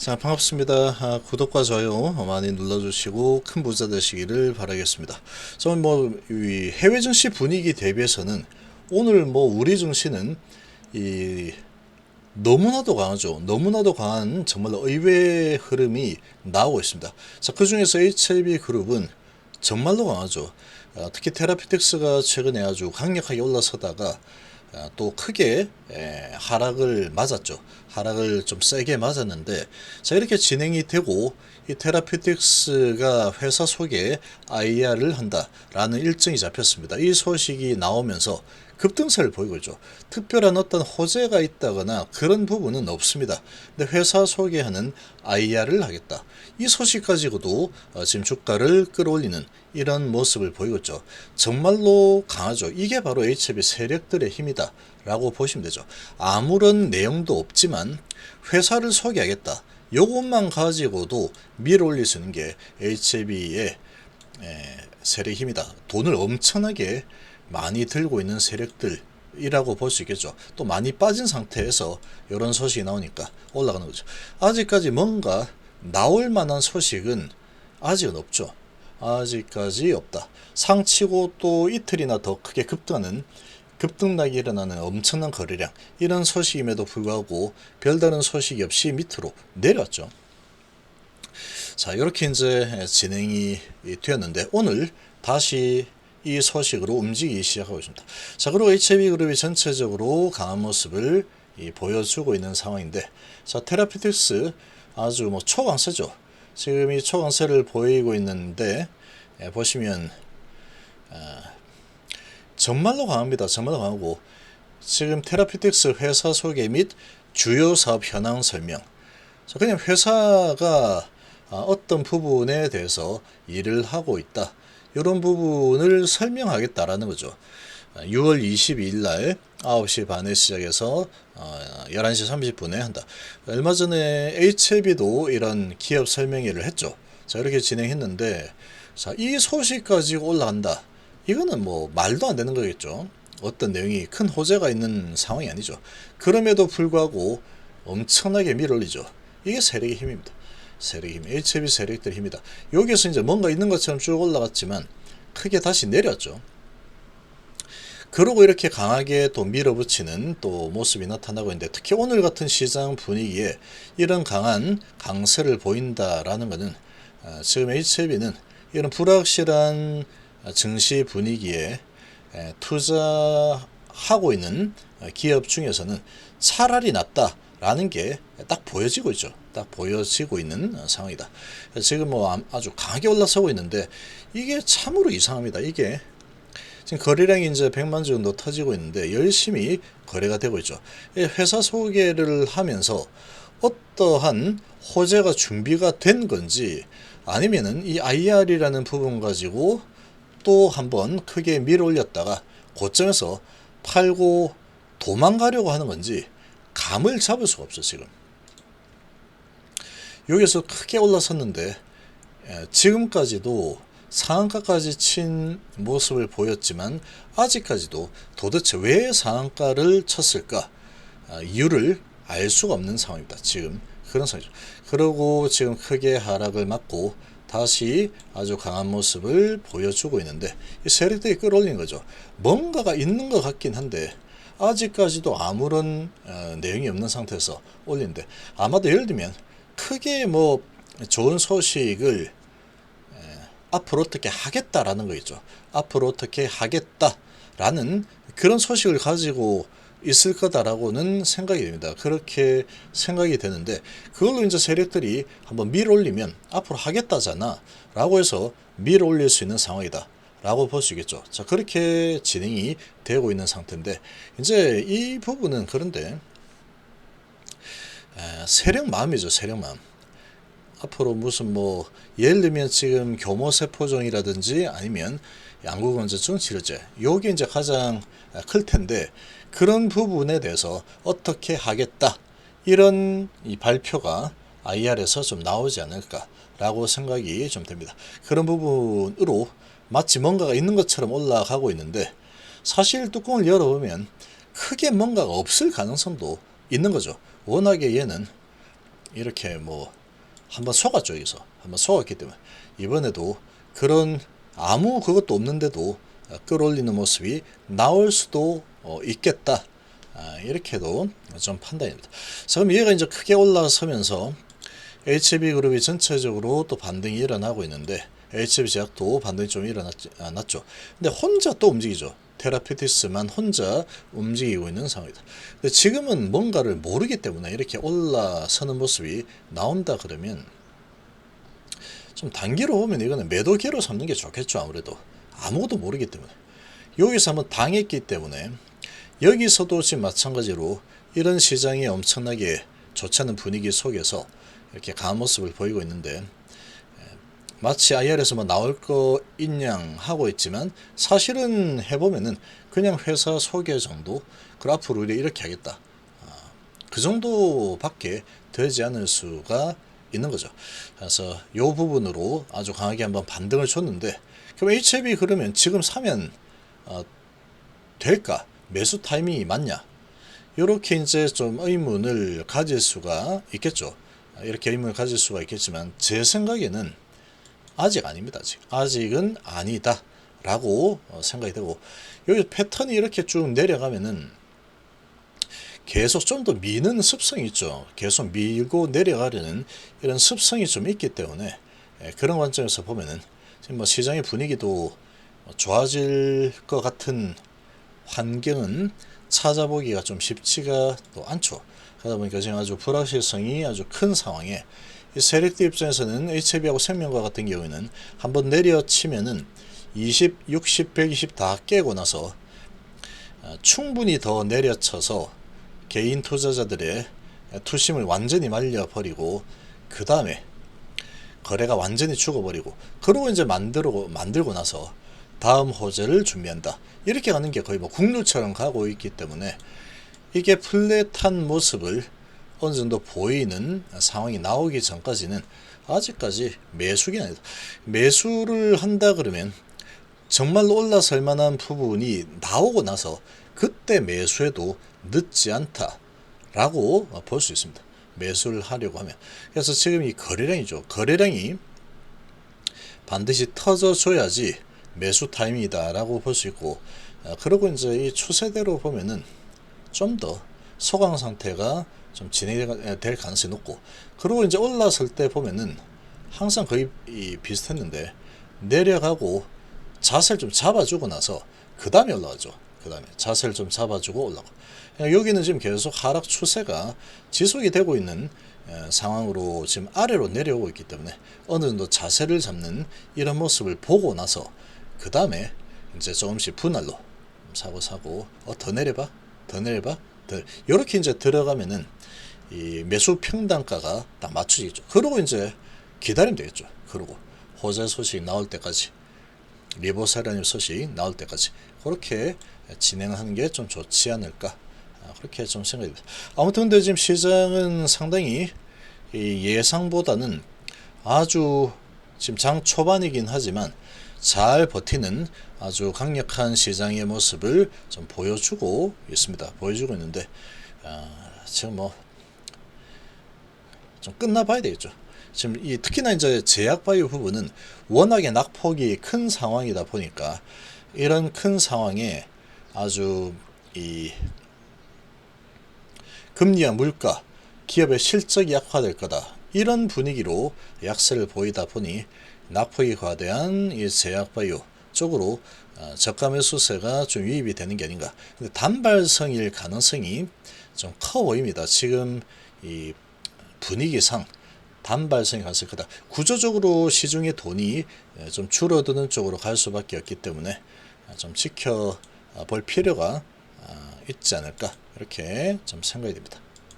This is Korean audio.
자, 반갑습니다. 구독과 좋아요 많이 눌러주시고 큰 부자 되시기를 바라겠습니다. 저는 이 해외 증시 분위기 대비해서는 오늘 우리 증시는 이 너무나도 강하죠. 너무나도 강한 정말 의외의 흐름이 나오고 있습니다. 자, 그 중에서 HLB 그룹은 정말로 강하죠. 특히 테라피틱스가 최근에 아주 강력하게 올라서다가 또 크게 하락을 맞았죠. 하락을 좀 세게 맞았는데, 자, 이렇게 진행이 되고 이 테라피틱스가 회사 속에 IR을 한다라는 일정이 잡혔습니다. 이 소식이 나오면서 급등세를 보이고 있죠. 특별한 어떤 호재가 있다거나 그런 부분은 없습니다. 근데 회사 소개하는 IR을 하겠다, 이 소식 가지고도 지금 주가를 끌어올리는 이런 모습을 보이고 있죠. 정말로 강하죠. 이게 바로 HLB 세력들의 힘이다 라고 보시면 되죠. 아무런 내용도 없지만 회사를 소개하겠다, 요것만 가지고도 밀어올릴 수 있는 게 HLB의 세력의 힘이다. 돈을 엄청나게 많이 들고 있는 세력들이라고 볼 수 있겠죠. 또 많이 빠진 상태에서 이런 소식이 나오니까 올라가는 거죠. 아직까지 뭔가 나올 만한 소식은 아직은 없죠. 아직까지 없다. 상치고 또 이틀이나 더 크게 급등락이 일어나는 엄청난 거래량, 이런 소식임에도 불구하고 별다른 소식이 없이 밑으로 내려왔죠. 자, 이렇게 이제 진행이 되었는데 오늘 다시 이 소식으로 움직이기 시작하고 있습니다. 자, 그리고 HLB그룹이 전체적으로 강한 모습을 보여주고 있는 상황인데, 자, 테라피틱스 아주 초강세죠. 지금 이 초강세를 보이고 있는데, 보시면 정말로 강합니다. 정말로 강하고, 지금 테라피틱스 회사 소개 및 주요 사업 현황 설명. 자, 그냥 회사가 어떤 부분에 대해서 일을 하고 있다, 이런 부분을 설명하겠다라는 거죠. 6월 22일 날 9시 반에 시작해서 11시 30분에 한다. 얼마 전에 HLB도 이런 기업 설명회를 했죠. 자, 이렇게 진행했는데, 자, 이 소식 가지고 올라간다, 이거는 말도 안 되는 거겠죠. 어떤 내용이 큰 호재가 있는 상황이 아니죠. 그럼에도 불구하고 엄청나게 밀어올리죠. 이게 세력의 힘입니다. 세력의 힘, HLB 세력들의 힘이다. 여기서 이제 뭔가 있는 것처럼 쭉 올라갔지만 크게 다시 내렸죠. 그러고 이렇게 강하게 또 밀어붙이는 또 모습이 나타나고 있는데, 특히 오늘 같은 시장 분위기에 이런 강한 강세를 보인다라는 것은 지금 HLB는 이런 불확실한 증시 분위기에 투자하고 있는 기업 중에서는 차라리 낫다라는 게 딱 보여지고 있죠. 딱 보여지고 있는 상황이다. 지금 아주 강하게 올라서고 있는데, 이게 참으로 이상합니다. 이게 지금 거래량이 이제 100만 주 정도 터지고 있는데 열심히 거래가 되고 있죠. 회사 소개를 하면서 어떠한 호재가 준비가 된 건지, 아니면은 이 IR이라는 부분 가지고 또 한번 크게 밀어올렸다가 고점에서 팔고 도망가려고 하는 건지 감을 잡을 수가 없어. 지금 여기서 크게 올라섰는데 지금까지도 상한가까지 친 모습을 보였지만 아직까지도 도대체 왜 상한가를 쳤을까, 이유를 알 수가 없는 상황입니다. 지금 그런 상황이죠. 그리고 지금 크게 하락을 맞고 다시 아주 강한 모습을 보여주고 있는데, 이 세력들이 끌어올리는 거죠. 뭔가가 있는 것 같긴 한데 아직까지도 아무런 내용이 없는 상태에서 올리는데, 아마도 예를 들면 크게 좋은 소식을 앞으로 어떻게 하겠다라는 거겠죠. 앞으로 어떻게 하겠다라는 그런 소식을 가지고 있을 거다라고는 생각이 됩니다. 그렇게 생각이 되는데, 그걸로 이제 세력들이 한번 밀어올리면 앞으로 하겠다잖아 라고 해서 밀어올릴 수 있는 상황이다 라고 볼 수 있겠죠. 자, 그렇게 진행이 되고 있는 상태인데, 이제 이 부분은 그런데 세력 마음이죠. 세력 마음. 앞으로 무슨 예를 들면 지금 교모세포종이라든지 아니면 양국건조증 치료제, 요게 이제 가장 클 텐데, 그런 부분에 대해서 어떻게 하겠다, 이런 이 발표가 IR에서 좀 나오지 않을까라고 생각이 좀 됩니다. 그런 부분으로 마치 뭔가가 있는 것처럼 올라가고 있는데, 사실 뚜껑을 열어보면 크게 뭔가가 없을 가능성도 있는 거죠. 워낙에 얘는 이렇게 뭐 한번 속았죠. 여기서 한번 속았기 때문에 이번에도 그런 아무 그것도 없는데도 끌어올리는 모습이 나올 수도 있겠다. 이렇게도 좀 판단입니다. 자, 그럼 얘가 이제 크게 올라서면서 HB그룹이 전체적으로 또 반등이 일어나고 있는데 HB제약도 반등이 좀 일어났죠. 근데 혼자 또 움직이죠. 테라피티스만 혼자 움직이고 있는 상황이다. 근데 지금은 뭔가를 모르기 때문에 이렇게 올라서는 모습이 나온다 그러면 좀 단기로 보면 이거는 매도기로 삼는 게 좋겠죠. 아무래도 아무것도 모르기 때문에 여기서 한번 당했기 때문에 여기서도 지금 마찬가지로 이런 시장이 엄청나게 좋지 않은 분위기 속에서 이렇게 강한 모습을 보이고 있는데 마치 IR에서 나올 거 있냥 하고 있지만 사실은 해보면은 그냥 회사 소개 정도 그 앞으로 이렇게 하겠다 그 정도밖에 되지 않을 수가 있는 거죠. 그래서 이 부분으로 아주 강하게 한번 반등을 줬는데 그럼 HLB 그러면 지금 사면 될까? 매수 타이밍이 맞냐? 이렇게 이제 좀 의문을 가질 수가 있겠죠. 이렇게 의문을 가질 수가 있겠지만 제 생각에는 아직 아닙니다. 아직은 아니다 라고 생각이 되고 여기 패턴이 이렇게 쭉 내려가면은 계속 좀 더 미는 습성이 있죠. 계속 밀고 내려가려는 이런 습성이 좀 있기 때문에 그런 관점에서 보면은 지금 뭐 시장의 분위기도 좋아질 것 같은 환경은 찾아보기가 좀 쉽지가 또 않죠. 그러다 보니까 지금 아주 불확실성이 아주 큰 상황에 이 세력들 입장에서는 HB하고 생명과 같은 경우에는 한번 내려치면은 20, 60, 120 다 깨고 나서 충분히 더 내려쳐서 개인 투자자들의 투심을 완전히 말려버리고 그 다음에 거래가 완전히 죽어버리고 그러고 이제 만들고 나서 다음 호재를 준비한다. 이렇게 가는 게 거의 뭐 국룰처럼 가고 있기 때문에 이게 플랫한 모습을 어느 정도 보이는 상황이 나오기 전까지는 아직까지 매수긴 아니다. 매수를 한다 그러면 정말로 올라설 만한 부분이 나오고 나서 그때 매수해도 늦지 않다라고 볼 수 있습니다. 매수를 하려고 하면. 그래서 지금 이 거래량이죠. 거래량이 반드시 터져줘야지 매수 타임이다라고 볼 수 있고, 그리고 이제 이 추세대로 보면은 좀 더 소강 상태가 좀 진행될 가능성이 높고, 그리고 이제 올라설 때 보면은 항상 거의 비슷했는데 내려가고 자세를 좀 잡아주고 나서 그 다음에 올라가죠. 그 다음에 자세를 좀 잡아주고 올라가고, 여기는 지금 계속 하락 추세가 지속이 되고 있는 상황으로 지금 아래로 내려오고 있기 때문에 어느 정도 자세를 잡는 이런 모습을 보고 나서 그 다음에 이제 조금씩 분할로 사고 더 내려봐 이렇게 이제 들어가면은 이 매수 평단가가 딱 맞춰지겠죠. 그러고 이제 기다리면 되겠죠. 그러고 호재 소식 나올 때까지, 리버사라는 소식 나올 때까지 그렇게 진행하는 게 좀 좋지 않을까, 그렇게 좀 생각이 듭니다. 아무튼 근데 지금 시장은 상당히 예상보다는 아주 지금 장 초반이긴 하지만 잘 버티는 아주 강력한 시장의 모습을 좀 보여주고 있습니다. 보여주고 있는데 지금 뭐 좀 끝나봐야 되겠죠. 지금 특히나 이제 제약바이오 부분은 워낙에 낙폭이 큰 상황이다 보니까 이런 큰 상황에 아주 이 금리와 물가, 기업의 실적이 약화될 거다, 이런 분위기로 약세를 보이다 보니 낙폭이 과대한 이 제약바이오 쪽으로 저가 매수세가 좀 유입이 되는 게 아닌가. 근데 단발성일 가능성이 좀 커 보입니다. 지금 이 분위기상 단발성이 가능성이 크다. 구조적으로 시중의 돈이 좀 줄어드는 쪽으로 갈 수밖에 없기 때문에 좀 지켜볼 필요가 있지 않을까, 이렇게 좀 생각이 됩니다.